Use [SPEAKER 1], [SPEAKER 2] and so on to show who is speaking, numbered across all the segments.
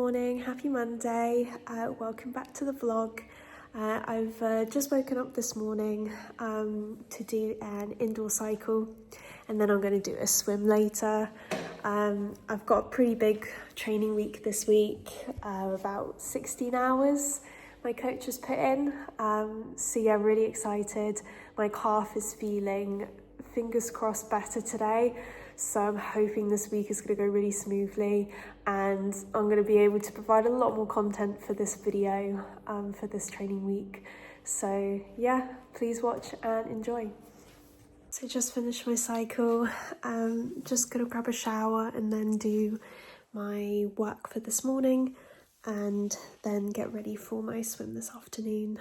[SPEAKER 1] Morning, happy Monday. Welcome back to the vlog. I've just woken up this morning to do an indoor cycle, and then I'm going to do a swim later. I've got a pretty big training week this week, about 16 hours my coach has put in. So yeah, I'm really excited. My calf is feeling, fingers crossed, better today. So I'm hoping this week is going to go really smoothly, and I'm going to be able to provide a lot more content for this video for this training week. So yeah, please watch and enjoy. So just finished my cycle. Just going to grab a shower and then do my work for this morning, and then get ready for my swim this afternoon.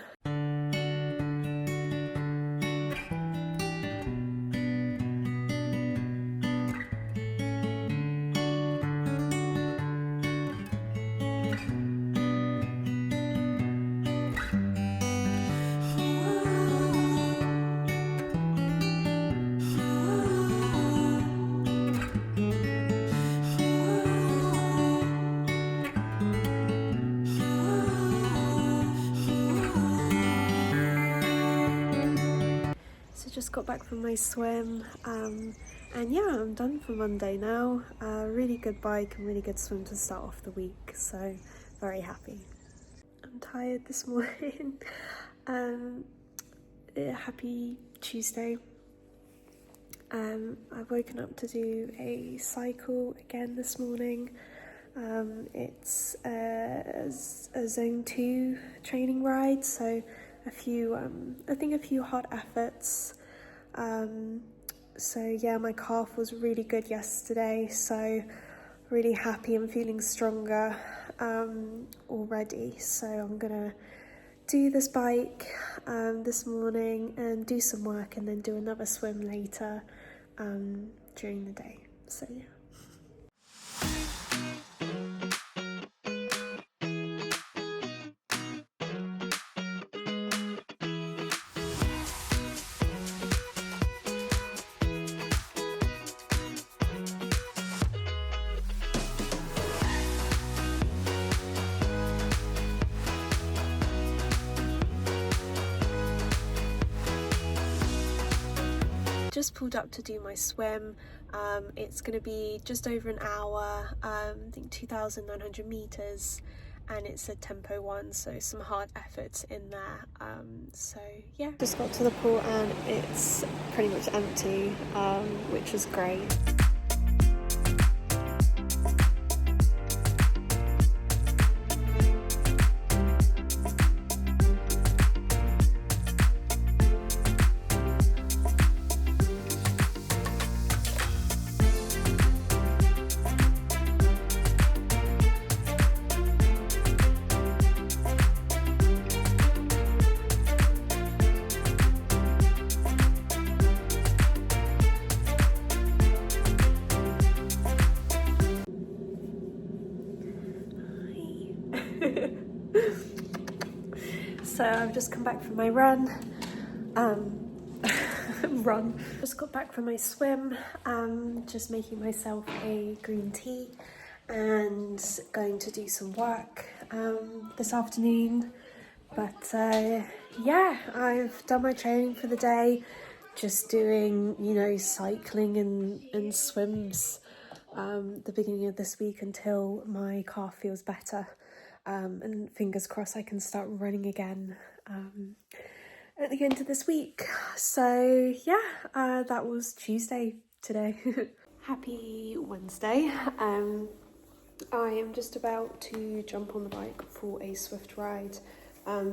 [SPEAKER 1] Just got back from my swim, and yeah, I'm done for Monday now. Really good bike and really good swim to start off the week, so very happy. I'm tired this morning. Happy Tuesday. I've woken up to do a cycle again this morning. It's a zone 2 training ride, so a few hard efforts. So yeah, my calf was really good yesterday, so really happy. I'm feeling stronger already, so I'm gonna do this bike this morning and do some work, and then do another swim later during the day. So yeah. Just pulled up to do my swim. It's going to be just over an hour, I think 2,900 meters, and it's a tempo 1, so some hard efforts in there. So yeah, just got to the pool and it's pretty much empty, which was great. So I've just come back from my run. Just got back from my swim. Just making myself a green tea and going to do some work this afternoon. But yeah, I've done my training for the day. Just doing, cycling and swims the beginning of this week until my calf feels better. And fingers crossed I can start running again at the end of this week. So yeah, that was Tuesday today. Happy Wednesday. I am just about to jump on the bike for a swift ride.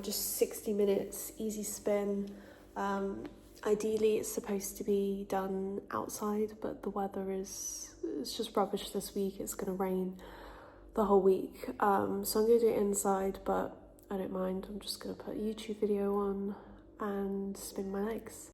[SPEAKER 1] Just 60 minutes, easy spin. Ideally it's supposed to be done outside, but the weather is just rubbish this week. It's going to rain the whole week, so I'm going to do it inside, but I don't mind. I'm just going to put a YouTube video on and spin my legs.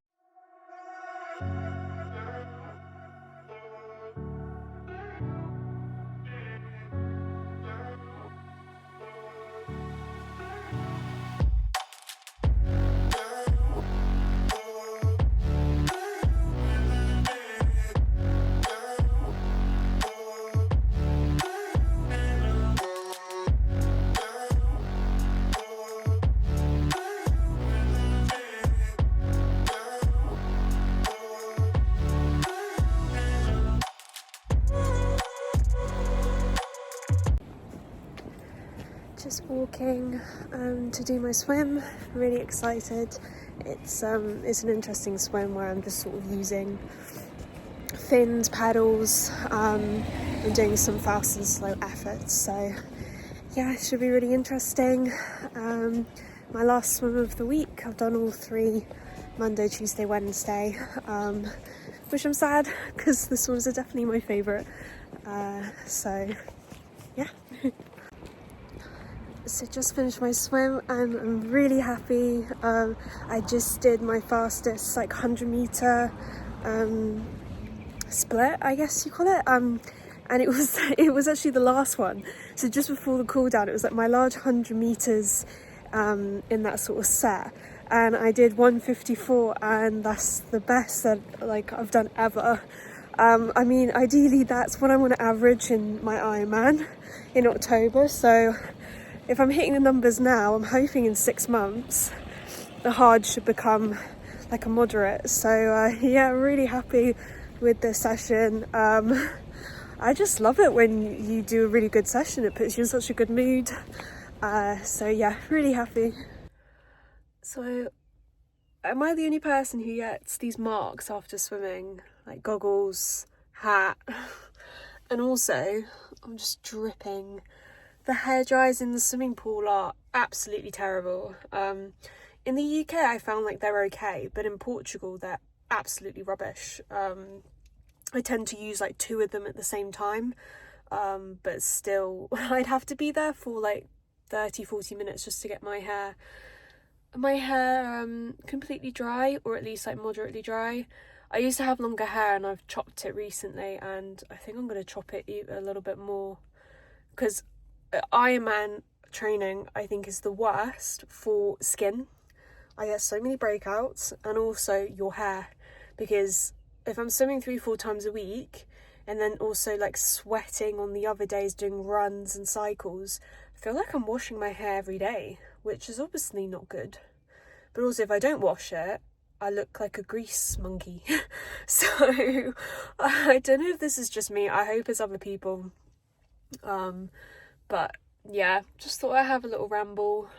[SPEAKER 1] Just walking to do my swim. Really excited. It's an interesting swim where I'm just sort of using fins, paddles, and doing some fast and slow efforts. So yeah, it should be really interesting. My last swim of the week, I've done all 3, Monday, Tuesday, Wednesday, which I'm sad because the swims are definitely my favourite. So yeah. So just finished my swim and I'm really happy. I just did my fastest 100 metre split, I guess you call it, and it was actually the last one. So just before the cool down, it was my large 100 meters in that sort of set, and I did 1:54, and that's the best that I've done ever. I mean, ideally that's what I want to average in my Ironman in October. So if I'm hitting the numbers now, I'm hoping in 6 months the hard should become a moderate. So yeah, really happy with this session. I just love it when you do a really good session. It puts you in such a good mood. So yeah, really happy. So am I the only person who gets these marks after swimming? Like goggles, hat, and also I'm just dripping. The hair dryers in the swimming pool are absolutely terrible. In the UK I found they're okay, but in Portugal they're absolutely rubbish. I tend to use 2 of them at the same time, but still I'd have to be there for 30-40 minutes just to get my hair completely dry, or at least moderately dry. I used to have longer hair and I've chopped it recently, and I think I'm going to chop it a little bit more, because Ironman training I think is the worst for skin. I get so many breakouts, and also your hair, because if I'm swimming 3-4 times a week and then also sweating on the other days doing runs and cycles, I feel like I'm washing my hair every day, which is obviously not good. But also if I don't wash it, I look like a grease monkey. So I don't know if this is just me, I hope it's other people. But yeah, just thought I'd have a little ramble,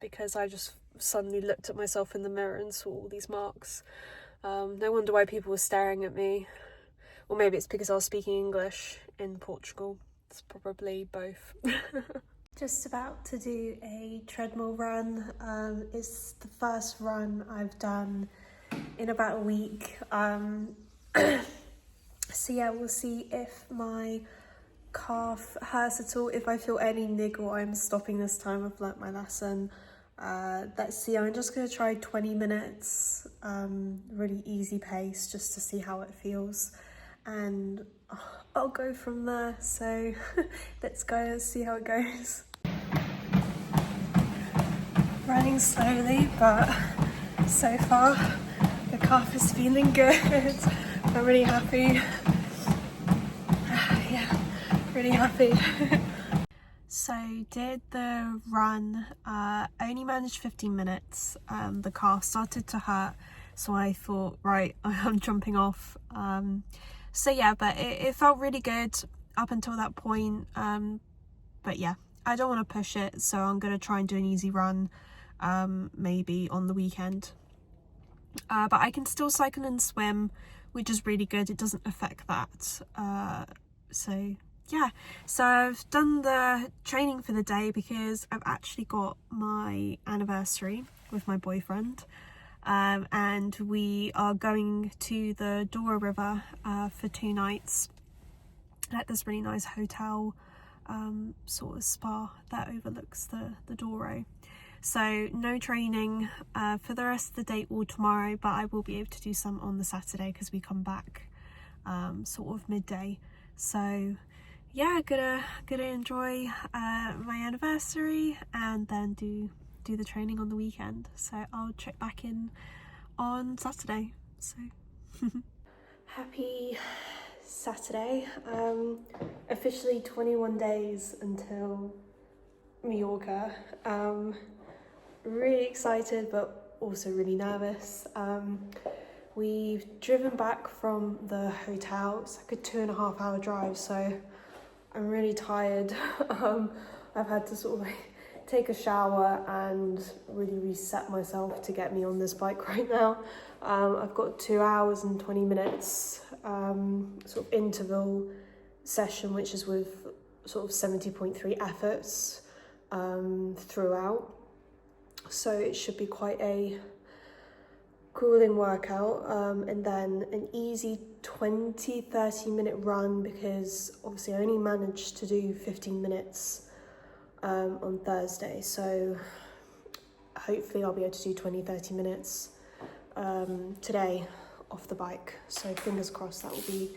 [SPEAKER 1] because I just suddenly looked at myself in the mirror and saw all these marks. No wonder why people were staring at me. Or maybe it's because I was speaking English in Portugal. It's probably both. Just about to do a treadmill run. It's the first run I've done in about a week. So yeah, we'll see if my calf hurts at all. If I feel any niggle, I'm stopping this time. I've learnt my lesson. Let's see, I'm just going to try 20 minutes, really easy pace, just to see how it feels, and I'll go from there. So let's go and see how it goes. Running slowly, but so far the calf is feeling good. I'm really happy. Yeah, really happy. So did the run, only managed 15 minutes. The calf started to hurt, so I thought, right, I'm jumping off. So yeah, but it felt really good up until that point. But yeah, I don't want to push it, so I'm going to try and do an easy run, maybe on the weekend. But I can still cycle and swim, which is really good. It doesn't affect that. So yeah, so I've done the training for the day because I've actually got my anniversary with my boyfriend, and we are going to the Dora River for 2 nights at this really nice hotel, sort of spa that overlooks the Douro. So no training for the rest of the day or tomorrow, but I will be able to do some on the Saturday because we come back sort of midday. So yeah, gonna enjoy my anniversary and then do the training on the weekend. So I'll check back in on Saturday. So happy Saturday. Officially 21 days until Mallorca. Really excited but also really nervous. We've driven back from the hotel. It's like a 2.5 hour drive, so I'm really tired. I've had to sort of like take a shower and really reset myself to get me on this bike right now. I've got 2 hours and 20 minutes sort of interval session, which is with sort of 70.3 efforts throughout. So it should be quite a grueling workout, and then an easy 20-30 minute run, because obviously I only managed to do 15 minutes on Thursday, so hopefully I'll be able to do 20-30 minutes today off the bike, so fingers crossed that will be,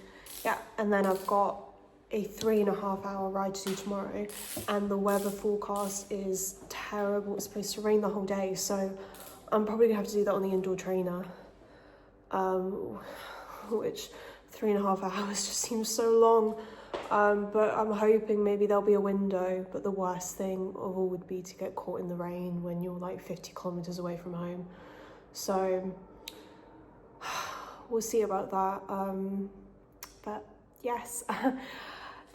[SPEAKER 1] yeah. And then I've got a 3.5 hour ride to do tomorrow, and the weather forecast is terrible. It's supposed to rain the whole day, so I'm probably gonna have to do that on the indoor trainer, which 3.5 hours just seems so long, but I'm hoping maybe there'll be a window. But the worst thing of all would be to get caught in the rain when you're like 50 kilometers away from home, so we'll see about that, but yes.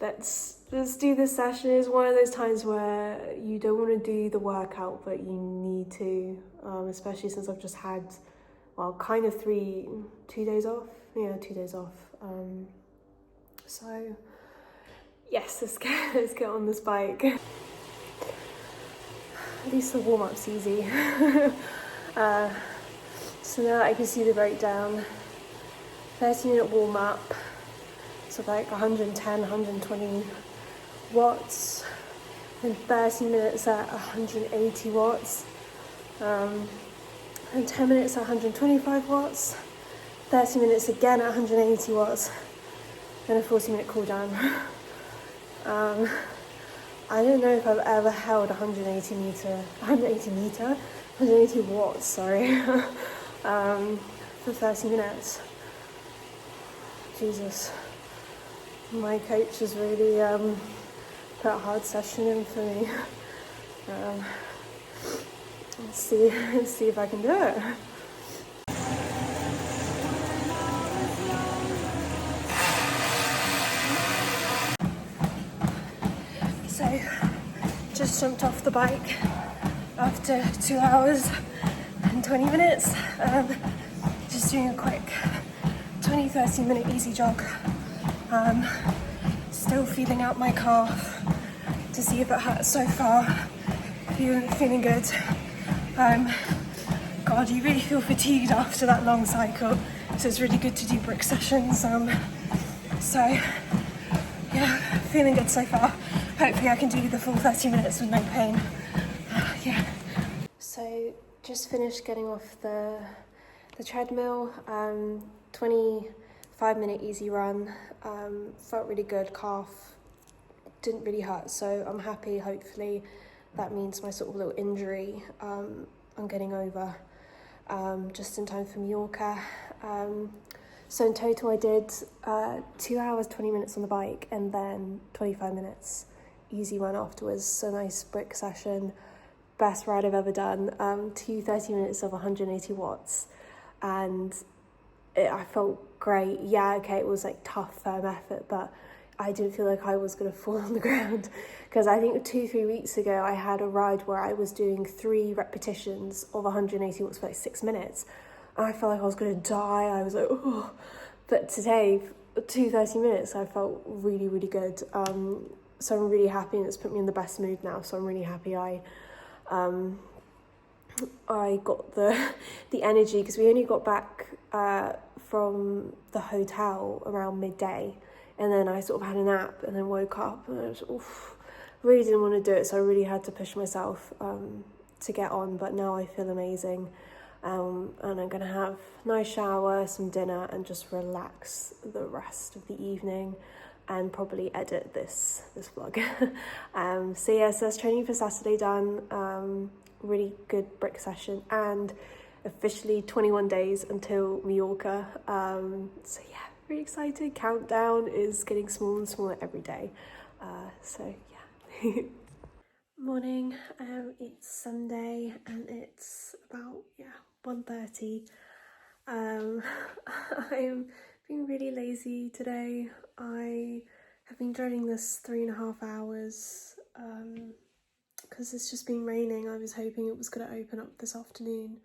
[SPEAKER 1] Let's do this session. It's one of those times where you don't want to do the workout, but you need to, especially since I've just had, well, kind of 2 days off. Yeah, 2 days off. So yes, let's get on this bike. At least the warm-up's easy. So now I can see the breakdown. 30-minute warm-up. So like 110, 120 watts, and 30 minutes at 180 watts, and 10 minutes at 125 watts, 30 minutes again at 180 watts, and a 40-minute cool down. I don't know if I've ever held 180 watts, sorry, for 30 minutes. Jesus. My coach has really put a hard session in for me. Let's see if I can do it. So, just jumped off the bike after 2 hours and 20 minutes. Just doing a quick 20-30 minute easy jog. Still feeling out my calf to see if it hurts so far. Feeling good. God, you really feel fatigued after that long cycle, so it's really good to do brick sessions. So yeah, feeling good so far. Hopefully I can do the full 30 minutes with no pain. Yeah. So just finished getting off the treadmill. 25-minute easy run. Felt really good. Calf didn't really hurt, so I'm happy. Hopefully that means my sort of little injury I'm getting over just in time for Mallorca. So in total I did 2 hours 20 minutes on the bike, and then 25 minutes easy run afterwards. So nice brick session. Best ride I've ever done. 30 minutes of 180 watts, and I felt great. Yeah, okay, it was like tough, firm effort, but I didn't feel like I was going to fall on the ground, because I think 2-3 weeks ago I had a ride where I was doing 3 repetitions of 180 watts for like 6 minutes, and I felt like I was going to die. I was like, oh. But today, 30 minutes, I felt really, really good. So I'm really happy, and it's put me in the best mood now. So I'm really happy I got the energy, because we only got back from the hotel around midday, and then I sort of had a nap and then woke up, and I was really didn't want to do it, so I really had to push myself to get on. But now I feel amazing, and I'm gonna have a nice shower, some dinner, and just relax the rest of the evening, and probably edit this vlog. So yeah, so that's training for Saturday done. Really good brick session, and officially 21 days until Mallorca. So yeah, really excited. Countdown is getting smaller and smaller every day. So yeah. Morning. It's Sunday, and it's about 1:30. I'm being really lazy today. I I've been dreading this 3.5 hours because it's just been raining. I was hoping it was going to open up this afternoon,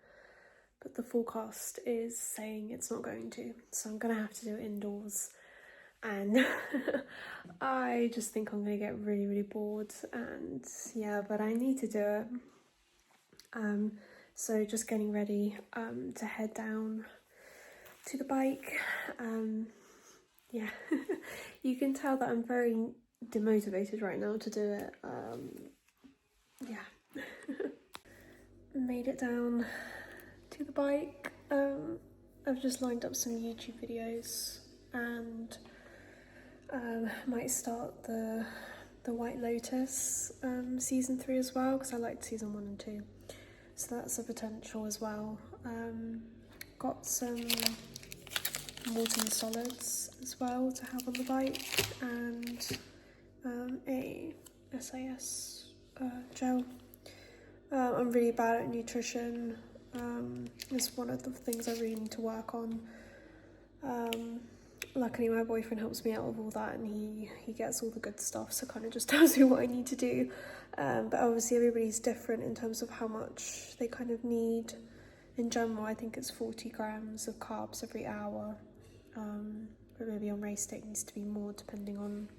[SPEAKER 1] but the forecast is saying it's not going to, so I'm going to have to do it indoors. And I just think I'm going to get really, really bored, and yeah, but I need to do it. So just getting ready to head down to the bike. Yeah, you can tell that I'm very demotivated right now to do it. Yeah. Made it down to the bike. I've just lined up some YouTube videos and might start the White Lotus season 3 as well, because I liked season 1 and 2, so that's a potential as well. Got some Morton solids as well to have on the bike, and a SAS gel. I'm really bad at nutrition. It's one of the things I really need to work on. Luckily my boyfriend helps me out with all that, and he gets all the good stuff, so kind of just tells me what I need to do. But obviously everybody's different in terms of how much they kind of need. In general, I think it's 40 grams of carbs every hour, but maybe on race day it needs to be more depending on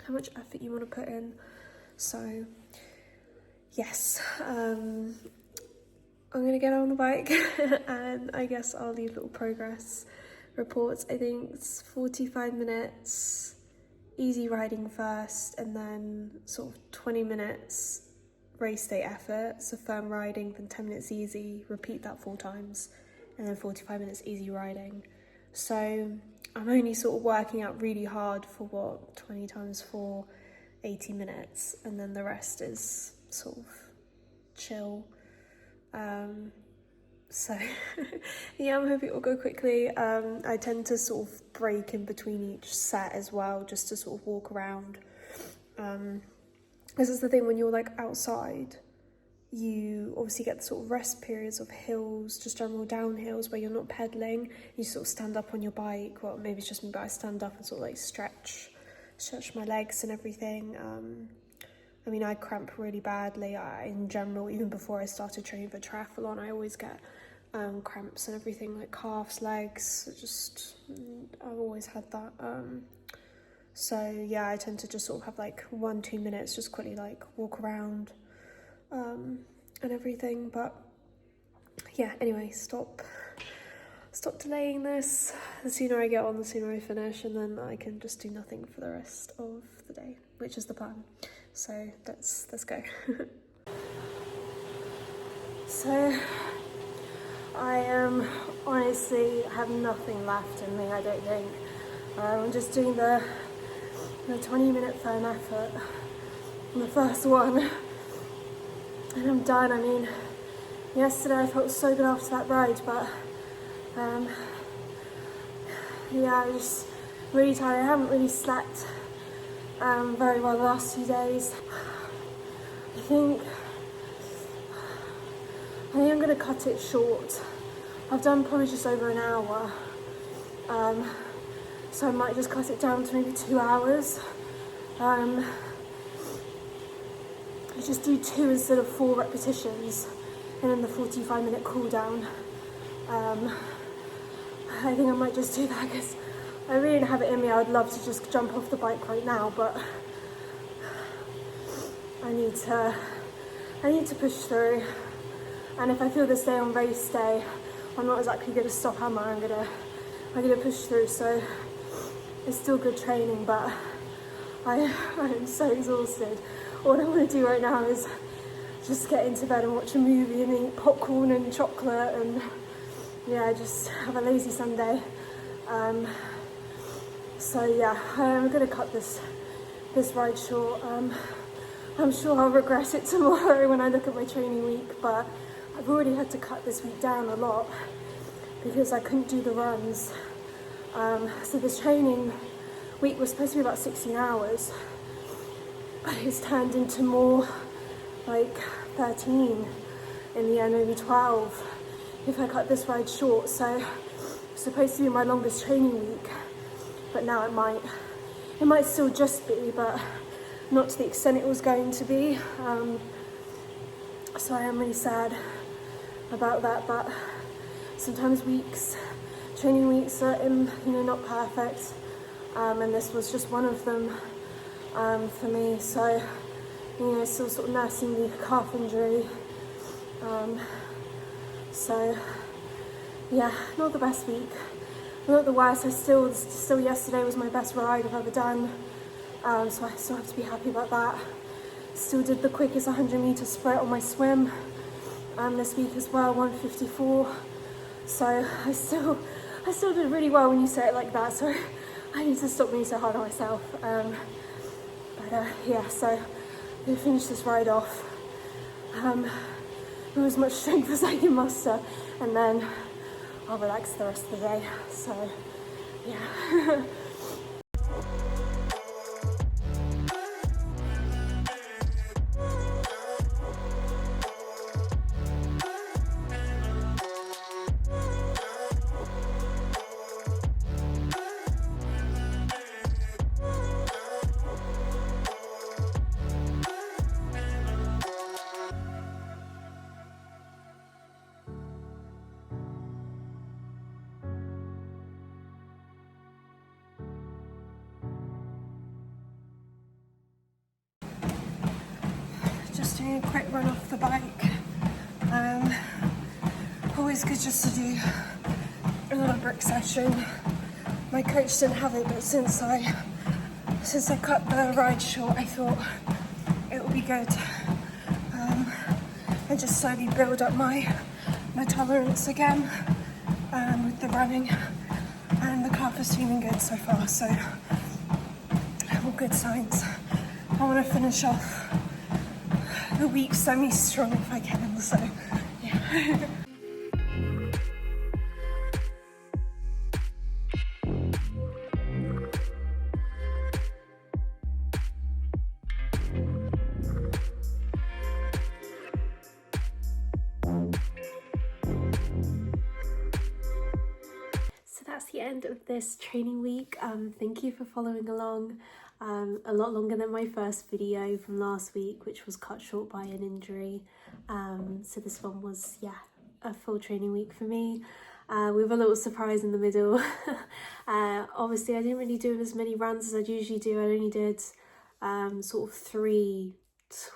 [SPEAKER 1] how much effort you want to put in. So yes, I'm gonna get on the bike and I guess I'll leave little progress reports. I think it's 45 minutes easy riding first, and then sort of 20 minutes race day effort, so firm riding, then 10 minutes easy, repeat that 4 times, and then 45 minutes easy riding. So I'm only sort of working out really hard for what, 20 times 4, 80 minutes, and then the rest is sort of chill. So yeah, I'm hoping it will go quickly. I tend to sort of break in between each set as well, just to sort of walk around. This is the thing, when you're like outside, you obviously get the sort of rest periods of hills, just general downhills where you're not pedaling. You sort of stand up on your bike. Well, maybe it's just me, but I stand up and sort of like stretch my legs and everything. I mean, I cramp really badly. In general, even before I started training for triathlon, I always get cramps and everything, like calves, legs. I've always had that. So yeah, I tend to just sort of have like 1-2 minutes, just quickly like walk around and everything. But yeah, anyway, stop delaying this. The sooner I get on, the sooner I finish, and then I can just do nothing for the rest of the day, which is the plan. So let's go. So I honestly have nothing left in me, I don't think. I'm just doing the 20-minute firm effort on the first one, and I'm done. I mean, yesterday I felt so good after that ride, but yeah, I'm just really tired. I haven't really slept very well the last 2 days. I think I'm going to cut it short. I've done probably just over an hour, so I might just cut it down to maybe 2 hours. I just do 2 instead of 4 repetitions, and then the 45-minute cool down. I think I might just do that because I really don't have it in me. I would love to just jump off the bike right now, but I need to push through. And if I feel this day on race day, I'm not exactly going to stop, am I? I'm gonna push through. So it's still good training, but I am so exhausted. All I want to do right now is just get into bed and watch a movie and eat popcorn and chocolate, and yeah, just have a lazy Sunday. So yeah, I'm gonna cut this ride short. I'm sure I'll regret it tomorrow when I look at my training week, but I've already had to cut this week down a lot because I couldn't do the runs. So this training week was supposed to be about 16 hours, but it's turned into more like 13 in the end, maybe 12 if I cut this ride short. So it's supposed to be my longest training week, but now it it might still just be, but not to the extent it was going to be. So I am really sad about that, but sometimes training weeks are not perfect, and this was just one of them for me. So still sort of nursing the calf injury. So yeah, not the best week, not the worst. Still yesterday was my best ride I've ever done, so I still have to be happy about that. Still did the quickest 100-meter sprint on my swim this week as well, 1:54. So I still did really well when you say it like that. So I need to stop being so hard on myself. Yeah, so I'm gonna finish this ride off with as much strength as I can muster, and then I'll relax the rest of the day. So yeah. Just doing a quick run off the bike. Always good just to do a little brick session. My coach didn't have it, but since I cut the ride short, I thought it would be good. And just slowly build up my tolerance again with the running, and the calf is feeling good so far, so all good signs. I want to finish off the week semi-strong if I can, so yeah. So that's the end of this training week. Thank you for following along. A lot longer than my first video from last week, which was cut short by an injury. So this one was, yeah, a full training week for me, with a little surprise in the middle. Obviously I didn't really do as many runs as I'd usually do. I only did sort of 3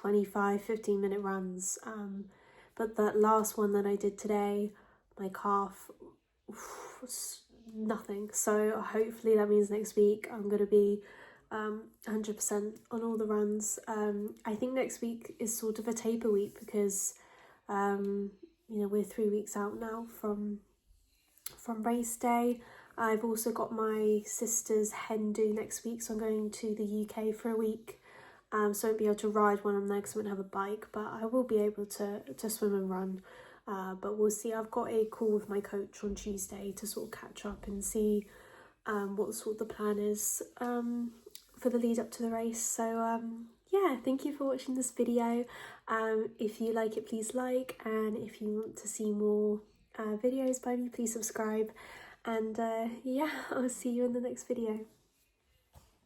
[SPEAKER 1] 25-15 minute runs, but that last one that I did today, my calf was nothing. So hopefully that means next week I'm going to be 100% on all the runs. I think next week is sort of a taper week because we're 3 weeks out now from race day. I've also got my sister's hen do next week, so I'm going to the UK for a week. So I won't be able to ride when I'm there because I won't have a bike, but I will be able to swim and run. But we'll see. I've got a call with my coach on Tuesday to sort of catch up and see what sort of the plan is for the lead up to the race. So yeah, thank you for watching this video. If you like it, please like, and if you want to see more videos by me, please subscribe. And yeah, I'll see you in the next video.